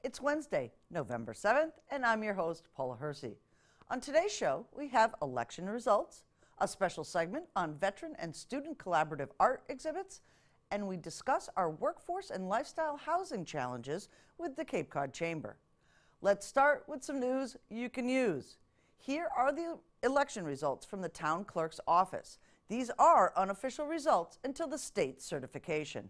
It's Wednesday, November 7th, and I'm your host, Paula Hersey. On today's show, we have election results, a special segment on veteran and student collaborative art exhibits, and we discuss our workforce and lifestyle housing challenges with the Cape Cod Chamber. Let's start with some news you can use. Here are the election results from the town clerk's office. These are unofficial results until the state certification.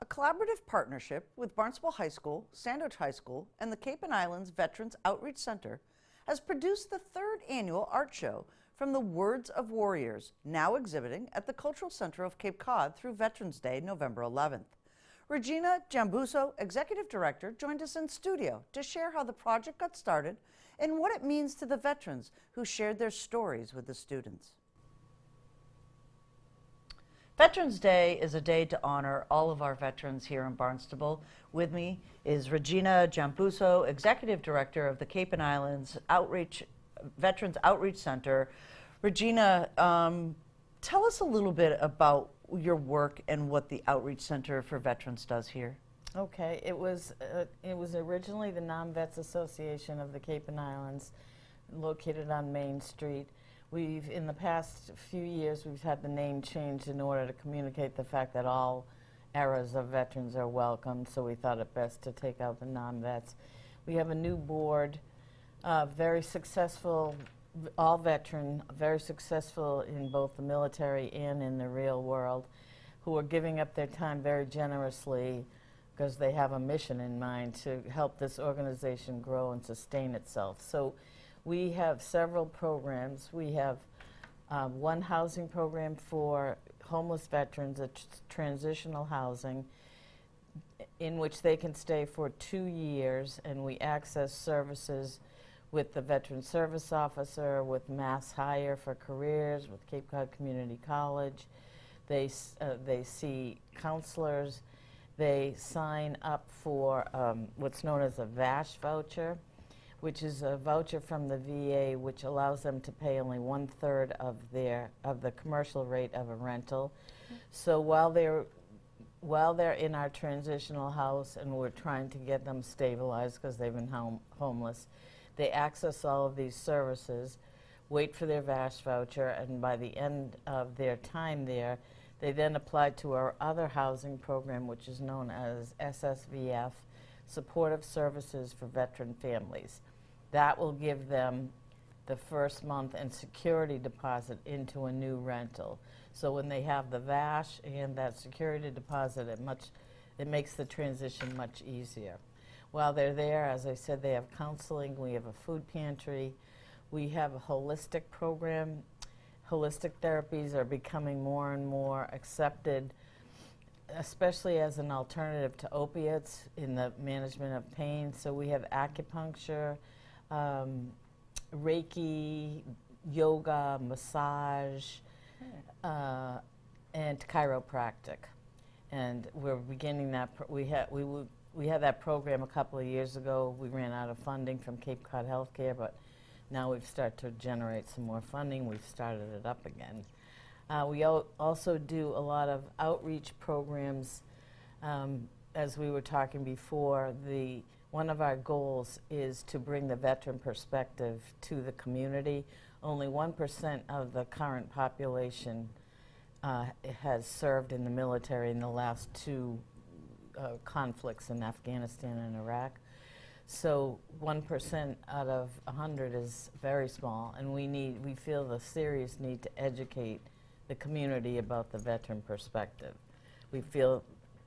A collaborative partnership with Barnstable High School, Sandwich High School, and the Cape and Islands Veterans Outreach Center has produced the third annual art show from the Words of Warriors, now exhibiting at the Cultural Center of Cape Cod through Veterans Day, November 11th. Regina Giambuso, Executive Director, joined us in studio to share how the project got started and what it means to the veterans who shared their stories with the students. Veterans Day is a day to honor all of our veterans here in Barnstable. With me is Regina Giambuso, Executive Director of the Cape and Islands Veterans Outreach Center. Regina, tell us a little bit about your work and what the Outreach Center for Veterans does here. Okay, it was originally the Non-Vets Association of the Cape and Islands, located on Main Street. In the past few years, we've had the name changed in order to communicate the fact that all eras of veterans are welcome, so we thought it best to take out the non-vets. We have a new board, very successful, all veteran, very successful in both the military and in the real world, who are giving up their time very generously because they have a mission in mind to help this organization grow and sustain itself. So we have several programs. We have one housing program for homeless veterans, a transitional housing, in which they can stay for 2 years, and we access services with the Veteran Service Officer, with Mass Hire for Careers, with Cape Cod Community College. They see counselors, they sign up for what's known as a VASH voucher, which is a voucher from the VA which allows them to pay only 1/3 of the commercial rate of a rental. So while they're in our transitional house and we're trying to get them stabilized because they've been homeless, they access all of these services, wait for their VASH voucher, and by the end of their time there, they then apply to our other housing program, which is known as SSVF, Supportive Services for Veteran Families. That will give them the first month and security deposit into a new rental. So when they have the VASH and that security deposit, it makes the transition much easier. While they're there, as I said, they have counseling, we have a food pantry, we have a holistic program. Holistic therapies are becoming more and more accepted, especially as an alternative to opiates in the management of pain. So we have acupuncture, Reiki, yoga, massage, and chiropractic. And we're beginning that. We had that program a couple of years ago. We ran out of funding from Cape Cod Healthcare, but now we've started to generate some more funding. We've started it up again. We also do a lot of outreach programs. As we were talking before, one of our goals is to bring the veteran perspective to the community. Only 1% of the current population has served in the military in the last two conflicts in Afghanistan and Iraq. So 1% out of 100 is very small, and we feel the serious need to educate the community about the veteran perspective. We feel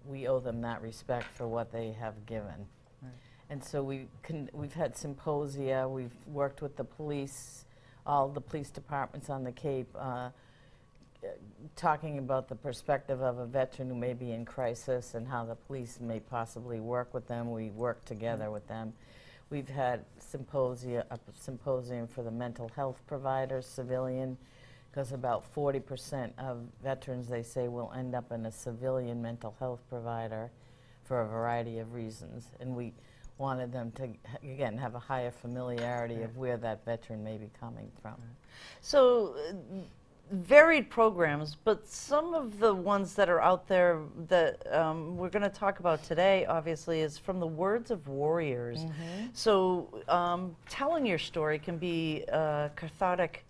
we owe them that respect for what they have given. Right. And so we've had symposia, we've worked with the police, all the police departments on the Cape, talking about the perspective of a veteran who may be in crisis and how the police may possibly work with them. We work together with them. We've had a symposium for the mental health providers, civilian, because about 40% of veterans, they say, will end up in a civilian mental health provider for a variety of reasons. And we wanted them to, again, have a higher familiarity of where that veteran may be coming from. So, varied programs, but some of the ones that are out there that we're going to talk about today, obviously, is from the words of warriors. Mm-hmm. So telling your story can be cathartic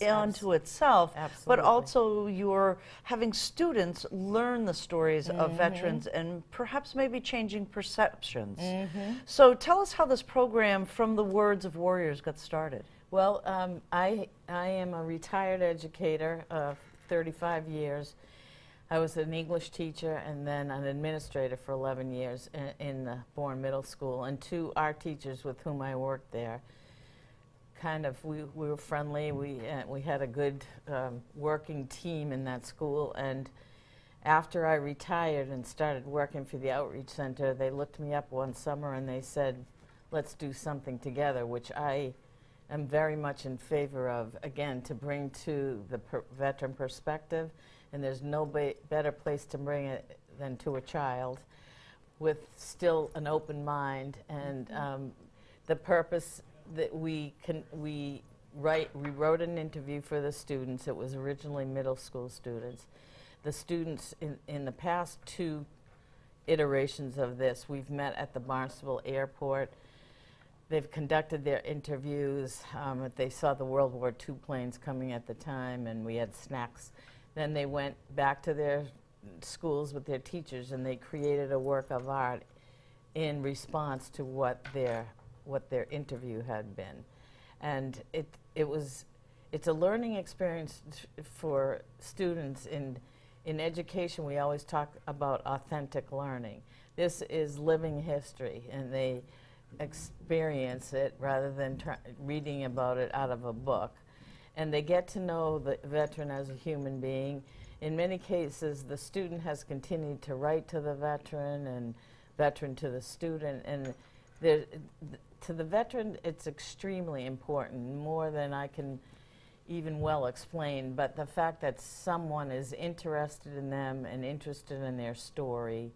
unto itself, but also you're having students learn the stories of veterans and perhaps maybe changing perceptions. So tell us how this program from the words of warriors got started. Well, I am a retired educator of 35 years. I was an English teacher and then an administrator for 11 years in the Bourne Middle School. And two art teachers with whom I worked there, we were friendly. We had a good working team in that school. And after I retired and started working for the Outreach Center, they looked me up one summer and they said, let's do something together, which I am very much in favor of, again, to bring to the veteran perspective, and there's no better place to bring it than to a child with still an open mind. And the purpose that we wrote an interview for the students. It was originally middle school students. The students in the past two iterations of this, we've met at the Barnstable Airport. They've conducted their interviews. They saw the World War II planes coming at the time, and we had snacks. Then they went back to their schools with their teachers, and they created a work of art in response to what their interview had been. And it's a learning experience for students. In education, we always talk about authentic learning. This is living history, and they experience it rather than reading about it out of a book. And they get to know the veteran as a human being. In many cases, the student has continued to write to the veteran and veteran to the student. And to the veteran, it's extremely important, more than I can even well explain. But the fact that someone is interested in them and interested in their story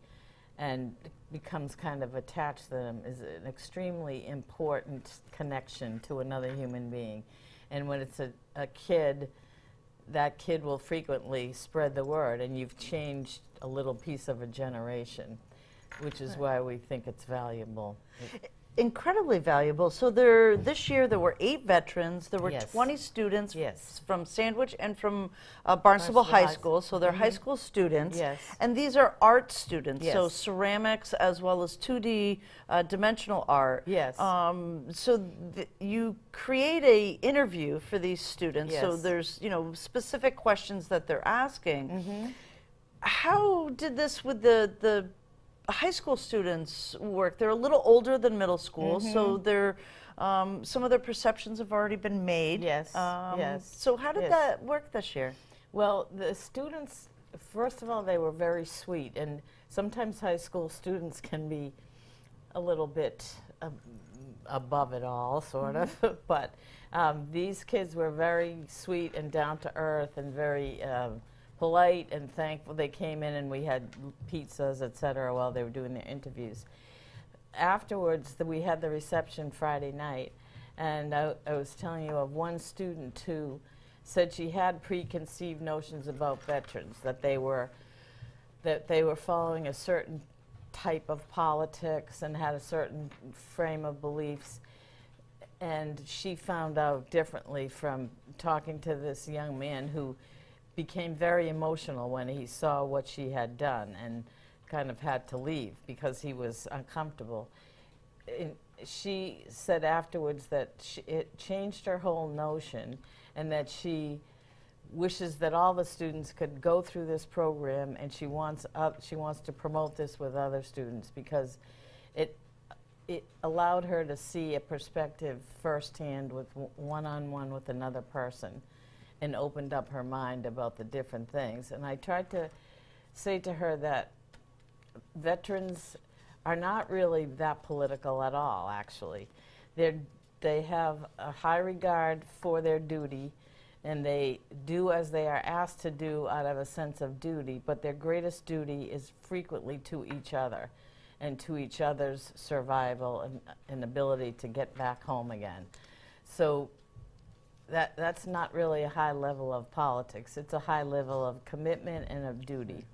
and becomes kind of attached to them is an extremely important connection to another human being. And when it's a kid, that kid will frequently spread the word, and you've changed a little piece of a generation, which is why we think it's valuable. Incredibly valuable. So this year there were 8 veterans. There were Yes. 20 students Yes. from Sandwich and from Barnstable High School. So they're high school students. Yes. And these are art students. So Yes. ceramics as well as 2D dimensional art. Yes. So you create a interview for these students. So Yes. there's specific questions that they're asking. How did this with the high school students work? They're a little older than middle school, so they're some of their perceptions have already been made. Yes, yes. So how did that work this year? Well, the students, first of all, they were very sweet, and sometimes high school students can be a little bit above it all, sort of, but these kids were very sweet and down to earth and very polite and thankful. They came in and we had pizzas, etc., while they were doing their interviews. Afterwards, we had the reception Friday night, and I was telling you of one student who said she had preconceived notions about veterans, that they were following a certain type of politics and had a certain frame of beliefs, and she found out differently from talking to this young man who became very emotional when he saw what she had done and kind of had to leave because he was uncomfortable. She said afterwards that it changed her whole notion, and that she wishes that all the students could go through this program, and she wants to promote this with other students because it allowed her to see a perspective firsthand with one-on-one with another person, and opened up her mind about the different things. And I tried to say to her that veterans are not really that political at all, actually. They have a high regard for their duty, and they do as they are asked to do out of a sense of duty, but their greatest duty is frequently to each other and to each other's survival and ability to get back home again. So that's not really a high level of politics. It's a high level of commitment and of duty.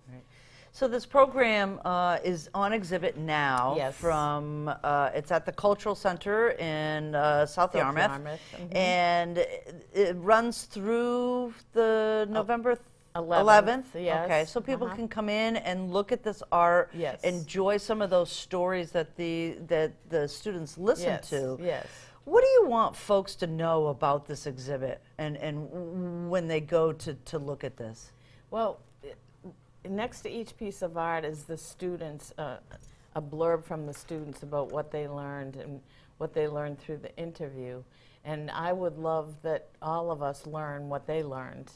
Right. So this program is on exhibit now. Yes. From it's at the Cultural Center in South Yarmouth. And it runs through the November 11th. Yes. Okay, so people can come in and look at this art, Yes. enjoy some of those stories that the students listen to. Yes. What do you want folks to know about this exhibit and when they go to look at this? Well, next to each piece of art is the students, a blurb from the students about what they learned and what they learned through the interview. And I would love that all of us learn what they learned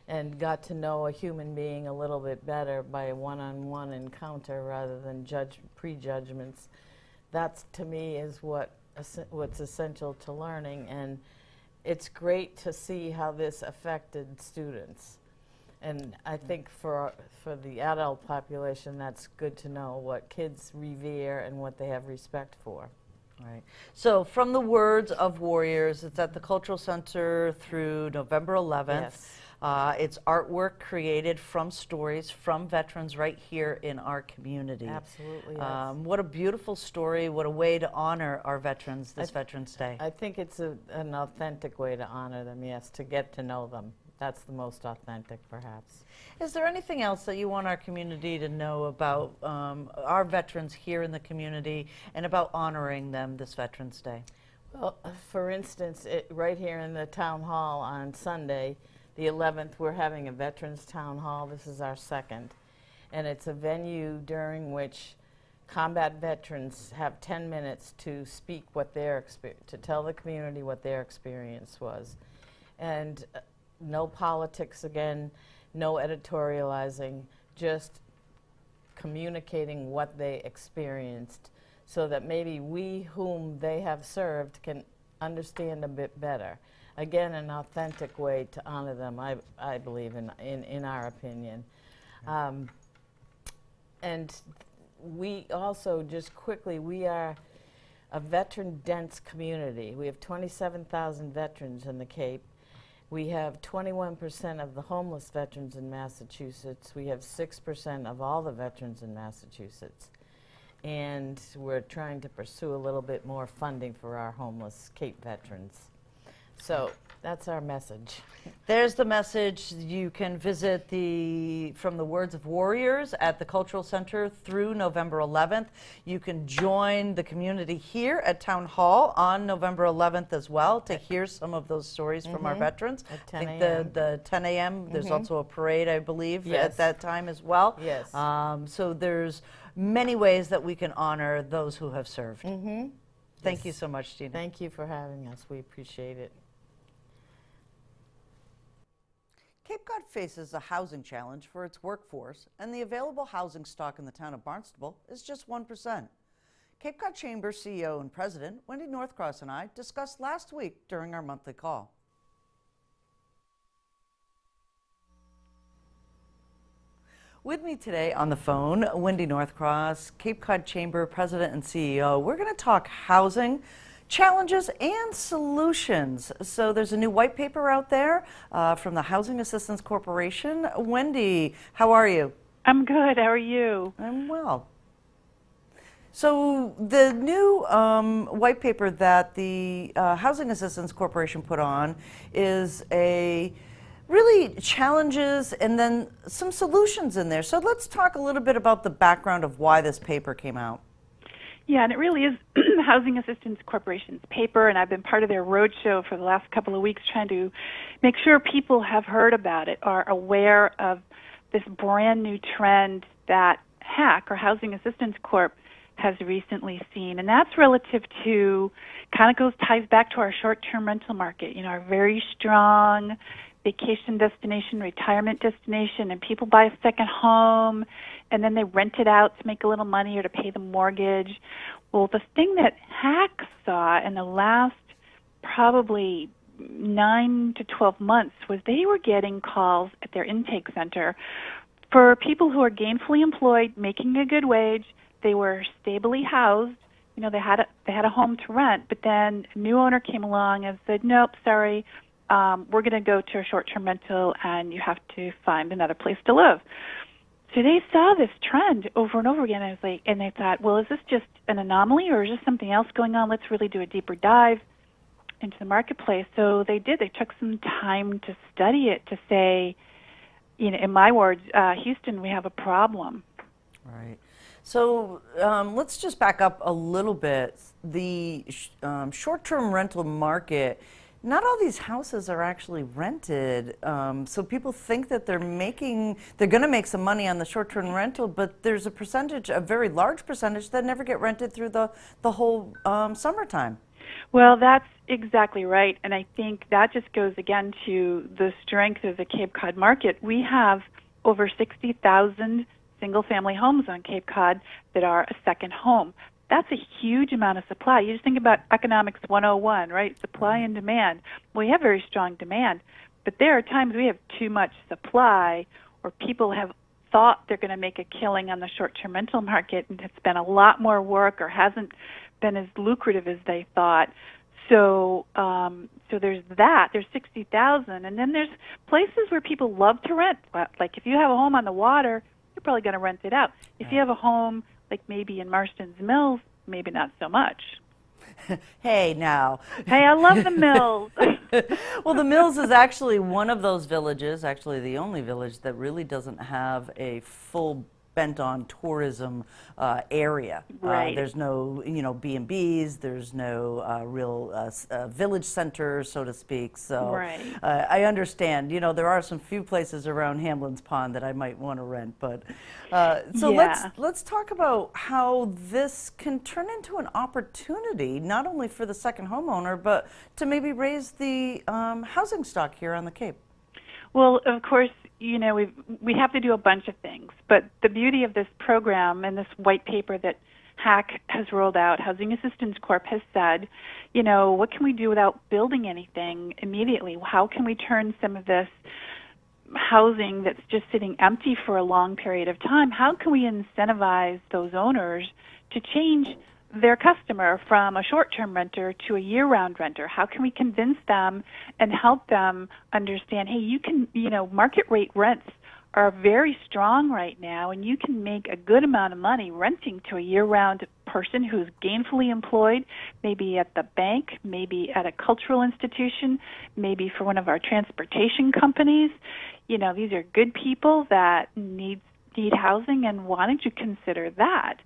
and got to know a human being a little bit better by a one-on-one encounter rather than prejudgments. That's, to me, is what's essential to learning, and it's great to see how this affected students. And I think for the adult population, that's good to know what kids revere and what they have respect for. Right. So from the words of warriors, it's at the Cultural Center through November 11th. Yes. It's artwork created from stories from veterans right here in our community. Absolutely, yes. What a beautiful story. What a way to honor our veterans this Veterans Day. I think it's an authentic way to honor them, yes, to get to know them. That's the most authentic, perhaps. Is there anything else that you want our community to know about our veterans here in the community and about honoring them this Veterans Day? Well, for instance, right here in the town hall on Sunday, the 11th, we're having a Veterans Town Hall. This is our second. And it's a venue during which combat veterans have 10 minutes to speak to tell the community what their experience was. And no politics again, no editorializing, just communicating what they experienced so that maybe we whom they have served can understand a bit better. Again, an authentic way to honor them, I believe, in our opinion. And we also, just quickly, we are a veteran-dense community. We have 27,000 veterans in the Cape. We have 21% of the homeless veterans in Massachusetts. We have 6% of all the veterans in Massachusetts. And we're trying to pursue a little bit more funding for our homeless Cape veterans. So that's our message. There's the message. You can visit From the Words of Warriors at the Cultural Center through November 11th. You can join the community here at Town Hall on November 11th as well to hear some of those stories from our veterans. At 10 I think a.m. the 10 a.m. There's also a parade, I believe, Yes. at that time as well. Yes. So there's many ways that we can honor those who have served. Thank you so much, Tina. Thank you for having us. We appreciate it. Cape Cod faces a housing challenge for its workforce, and the available housing stock in the town of Barnstable is just 1%. Cape Cod Chamber CEO and President Wendy Northcross and I discussed last week during our monthly call. With me today on the phone, Wendy Northcross, Cape Cod Chamber President and CEO. We're going to talk housing, challenges, and solutions. So there's a new white paper out there from the Housing Assistance Corporation. Wendy, how are you? I'm good. How are you? I'm well. So the new white paper that the Housing Assistance Corporation put on is really challenges and then some solutions in there. So let's talk a little bit about the background of why this paper came out. Yeah, and it really is the Housing Assistance Corporation's paper, and I've been part of their roadshow for the last couple of weeks trying to make sure people have heard about it, are aware of this brand new trend that HAC, or Housing Assistance Corp, has recently seen. And that's relative to, ties back to our short-term rental market, our very strong vacation destination, retirement destination, and people buy a second home, and then they rent it out to make a little money or to pay the mortgage. Well, the thing that HAC saw in the last probably 9 to 12 months was they were getting calls at their intake center for people who are gainfully employed, making a good wage. They were stably housed. They had a home to rent, but then a new owner came along and said, nope, sorry, we're going to go to a short-term rental, and you have to find another place to live. So they saw this trend over and over again. And they thought, well, is this just an anomaly, or is this something else going on? Let's really do a deeper dive into the marketplace. So they did. They took some time to study it to say, in my words, Houston, we have a problem. Right. So let's just back up a little bit. The short-term rental market, not all these houses are actually rented. So people think that they're going to make some money on the short-term rental, but there's a very large percentage that never get rented through the whole summertime. Well, that's exactly right. And I think that just goes again to the strength of the Cape Cod market. We have over 60,000 single-family homes on Cape Cod that are a second home. That's a huge amount of supply. You just think about economics 101, right? Supply and demand. We have very strong demand, but there are times we have too much supply, or people have thought they're going to make a killing on the short-term rental market, and it's been a lot more work or hasn't been as lucrative as they thought. So there's that. There's 60,000, and then there's places where people love to rent. Like if you have a home on the water, you're probably going to rent it out. If you have a home like maybe in Marston's Mills, maybe not so much. Hey, now. Hey, I love the Mills. Well, the Mills is actually one of those villages, actually the only village that really doesn't have a full bent on tourism area. Right. There's no, B&Bs. There's no real village center, so to speak. So right. I understand. There are some few places around Hamlin's Pond that I might want to rent, but so yeah. let's talk about how this can turn into an opportunity, not only for the second homeowner, but to maybe raise the housing stock here on the Cape. Well, of course, we have to do a bunch of things, but the beauty of this program and this white paper that HAC has rolled out, Housing Assistance Corp has said, what can we do without building anything immediately? How can we turn some of this housing that's just sitting empty for a long period of time, how can we incentivize those owners to change their customer from a short-term renter to a year-round renter? How can we convince them and help them understand, hey, market rate rents are very strong right now, and you can make a good amount of money renting to a year-round person who's gainfully employed, maybe at the bank, maybe at a cultural institution, maybe for one of our transportation companies. These are good people that need housing, and why don't you consider that?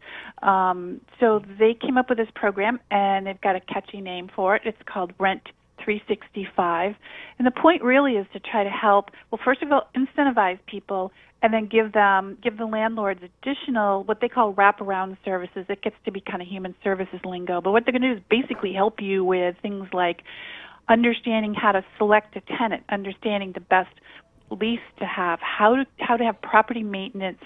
So they came up with this program, and they've got a catchy name for it. It's called Rent 365. And the point really is to try to help, well, first of all, incentivize people, and then give the landlords additional, what they call wraparound services. It gets to be kind of human services lingo. But what they're going to do is basically help you with things like understanding how to select a tenant, understanding the best lease to have, how to have property maintenance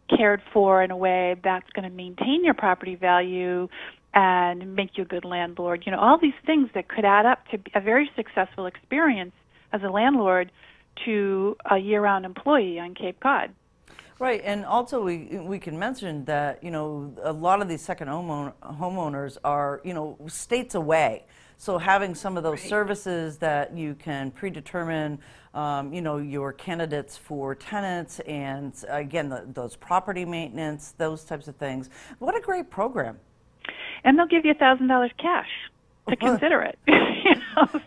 cared for in a way that's going to maintain your property value and make you a good landlord. All these things that could add up to a very successful experience as a landlord to a year-round employee on Cape Cod. Right, and also we can mention that, a lot of these second homeowners are, states away. So having some of those services that you can predetermine, your candidates for tenants, and again, those property maintenance, those types of things. What a great program. And they'll give you $1,000 cash to consider it.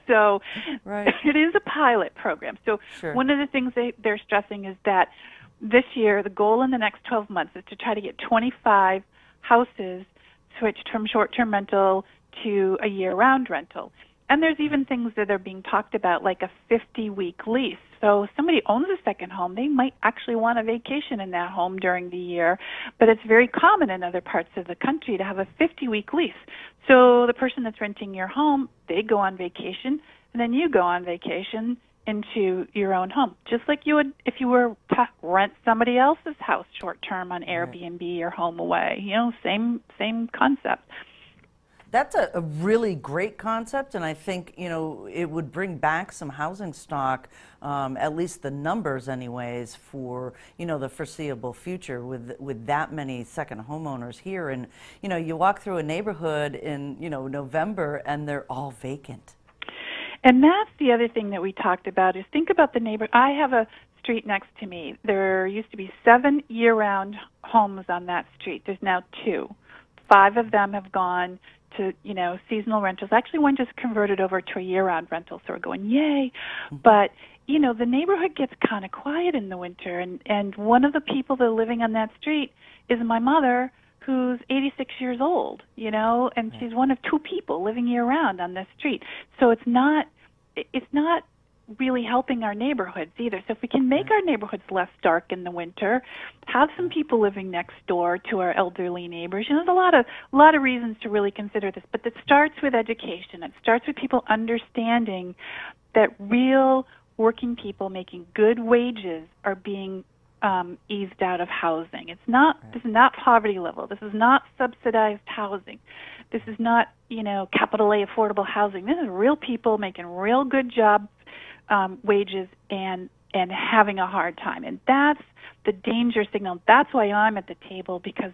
So right. It is a pilot program. So one of the things they're stressing is that this year, the goal in the next 12 months is to try to get 25 houses switched from short-term rental to a year-round rental. And there's even things that are being talked about, like a 50-week lease. So if somebody owns a second home, they might actually want a vacation in that home during the year. But it's very common in other parts of the country to have a 50-week lease. So the person that's renting your home, they go on vacation, and then you go on vacation into your own home, just like you would if you were to rent somebody else's house short-term on Airbnb or Home Away. Same concept. That's a really great concept, and I think, it would bring back some housing stock, at least the numbers anyways, for, the foreseeable future with that many second homeowners here. And, you walk through a neighborhood in, November, and they're all vacant. And that's the other thing that we talked about is think about the neighborhood. I have a street next to me. There used to be 7 year-round homes on that street. There's now 2. 5 of them have gone to, seasonal rentals. Actually, one just converted over to a year-round rental, so we're going, yay. But, the neighborhood gets kind of quiet in the winter, and one of the people that are living on that street is my mother, who's 86 years old, and she's one of 2 people living year-round on this street. So it's not really helping our neighborhoods either. So if we can make our neighborhoods less dark in the winter, have some people living next door to our elderly neighbors. There's a lot of reasons to really consider this, but it starts with education. It starts with people understanding that real working people making good wages are being eased out of housing. This is not poverty level. This is not subsidized housing. This is not, capital A affordable housing. This is real people making real good job wages and having a hard time. And that's the danger signal. That's why I'm at the table, because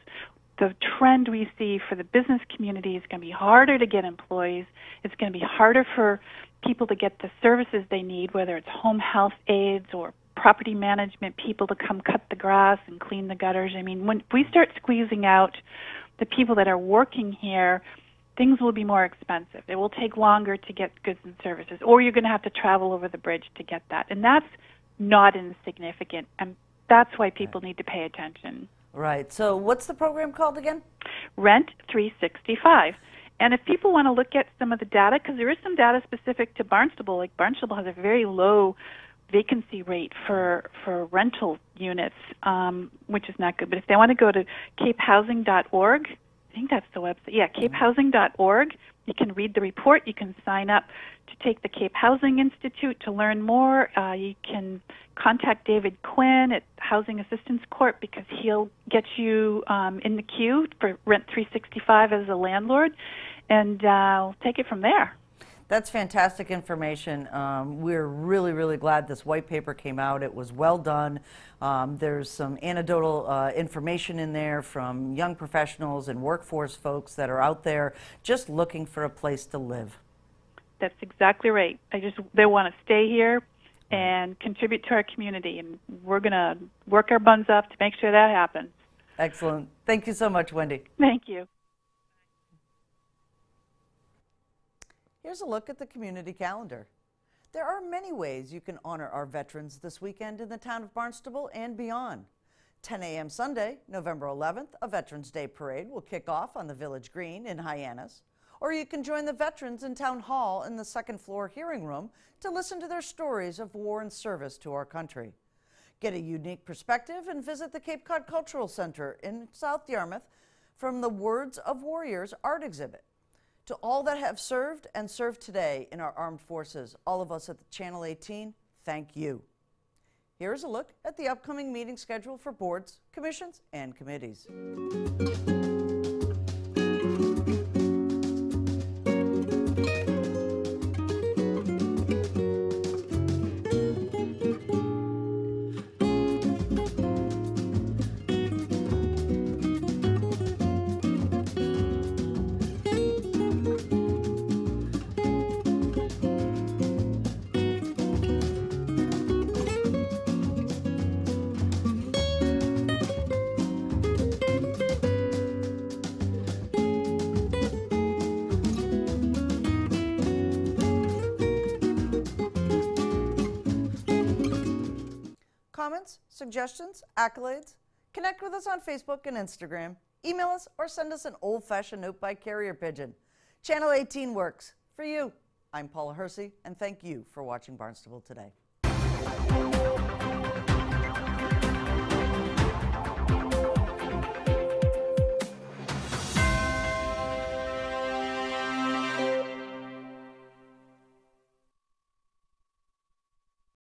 the trend we see for the business community is going to be harder to get employees. It's going to be harder for people to get the services they need, whether it's home health aides or property management people to come cut the grass and clean the gutters. I mean, when we start squeezing out the people that are working here, things will be more expensive. It will take longer to get goods and services, or you're going to have to travel over the bridge to get that. And that's not insignificant, and that's why people need to pay attention. Right. So what's the program called again? Rent 365. And if people want to look at some of the data, because there is some data specific to Barnstable, like Barnstable has a very low vacancy rate for rental units, which is not good. But if they want to go to capehousing.org, I think that's the website. Yeah, capehousing.org. You can read the report. You can sign up to take the Cape Housing Institute to learn more. You can contact David Quinn at Housing Assistance Corp because he'll get you in the queue for Rent 365 as a landlord, and we'll take it from there. That's fantastic information. We're really, really glad this white paper came out. It was well done. There's some anecdotal information in there from young professionals and workforce folks that are out there just looking for a place to live. That's exactly right. They want to stay here and contribute to our community, and we're going to work our buns off to make sure that happens. Excellent. Thank you so much, Wendy. Thank you. Here's a look at the community calendar. There are many ways you can honor our veterans this weekend in the town of Barnstable and beyond. 10 a.m. Sunday, November 11th, a Veterans Day parade will kick off on the Village Green in Hyannis. Or you can join the veterans in Town Hall in the second floor hearing room to listen to their stories of war and service to our country. Get a unique perspective and visit the Cape Cod Cultural Center in South Yarmouth from the Words of Warriors art exhibit. To all that have served and serve today in our armed forces, all of us at Channel 18, thank you. Here's a look at the upcoming meeting schedule for boards, commissions, and committees. Comments, suggestions, accolades? Connect with us on Facebook and Instagram. Email us or send us an old-fashioned note by carrier pigeon. Channel 18 works for you. I'm Paula Hersey, and thank you for watching Barnstable Today.